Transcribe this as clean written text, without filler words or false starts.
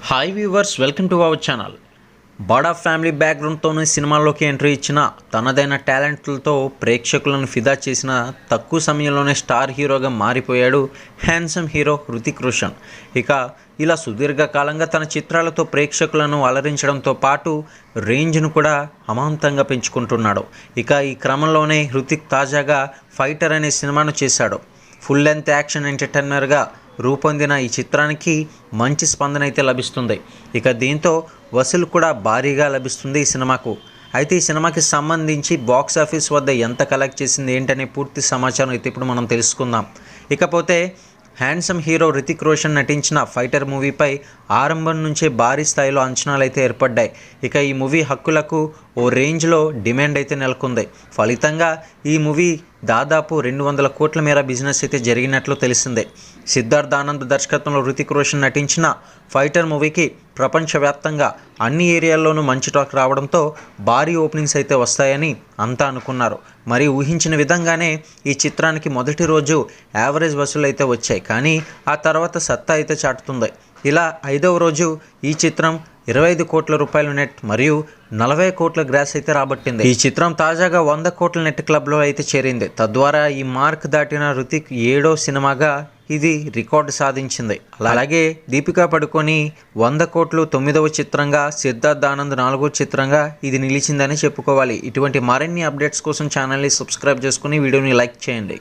Hi viewers, welcome to our channel. బడా family బ్యాక్గ్రౌండ్తోనే సినిమాల్లోకి entry ఇచ్చిన తనదైన టాలెంట్లతో ప్రేక్షకులను ఫిదా చేసిన తక్కువ సమయంలోనే స్టార్ హీరోగా మారిపోయాడు హ్యాండ్సమ్ హీరో హృతిక్ రోషన్. ఇక ఇలా సుదీర్ఘకాలంగా తన చిత్రాలతో ప్రేక్షకులను అలరించడంతో పాటు రేంజ్ను కూడా అమాంతంగా పెంచుకుంటున్నాడు. ఇక ఈ క్రమంలోనే హృతిక్ తాజాగా ఫైటర్ అనే సినిమాను చేశాడు. ఫుల్ లెంత్ యాక్షన్ ఎంటర్టైనర్గా రూపొందిన ఈ చిత్రానికి మంచి స్పందన అయితే లభిస్తుంది. ఇక దీంతో వసూలు కూడా భారీగా లభిస్తుంది ఈ సినిమాకు. అయితే ఈ సినిమాకి సంబంధించి బాక్స్ ఆఫీస్ వద్ద ఎంత కలెక్ట్ చేసింది ఏంటనే పూర్తి సమాచారం అయితే ఇప్పుడు మనం తెలుసుకుందాం. ఇకపోతే హ్యాండ్సమ్ హీరో హృతిక్ రోషన్ నటించిన ఫైటర్ మూవీపై ఆరంభం నుంచే భారీ స్థాయిలో అంచనాలు అయితే ఏర్పడ్డాయి. ఇక ఈ మూవీ హక్కులకు ఓ రేంజ్లో డిమాండ్ అయితే నెలకొంది. ఫలితంగా ఈ మూవీ దాదాపు 200 కోట్ల మేర బిజినెస్ అయితే జరిగినట్లు తెలిసిందే. సిద్ధార్థ్ ఆనంద్ దర్శకత్వంలో హృతిక్ రోషన్ నటించిన ఫైటర్ మూవీకి ప్రపంచవ్యాప్తంగా అన్ని ఏరియాల్లోనూ మంచి టాక్ రావడంతో భారీ ఓపెనింగ్స్ అయితే వస్తాయని అంతా అనుకున్నారు. మరి ఊహించిన విధంగానే ఈ చిత్రానికి మొదటి రోజు యావరేజ్ వసూలు అయితే వచ్చాయి. కానీ ఆ తర్వాత సత్తా అయితే చాటుతుంది. ఇలా 5వ రోజు ఈ చిత్రం 25 కోట్ల రూపాయల నెట్ మరియు 40 కోట్ల గ్రాస్ అయితే రాబట్టింది. ఈ చిత్రం తాజాగా 100 కోట్ల నెట్ క్లబ్లో అయితే చేరింది. తద్వారా ఈ మార్క్ దాటిన హృతిక్ 7వ సినిమాగా ఇది రికార్డు సాధించింది. అలాగే దీపికా పడుకొని 100 కోట్లు 9వ చిత్రంగా, సిద్ధార్థ్ ఆనంద్ 4వ చిత్రంగా ఇది నిలిచిందని చెప్పుకోవాలి. ఇటువంటి మరిన్ని అప్డేట్స్ కోసం ఛానల్ని సబ్స్క్రైబ్ చేసుకుని వీడియోని లైక్ చేయండి.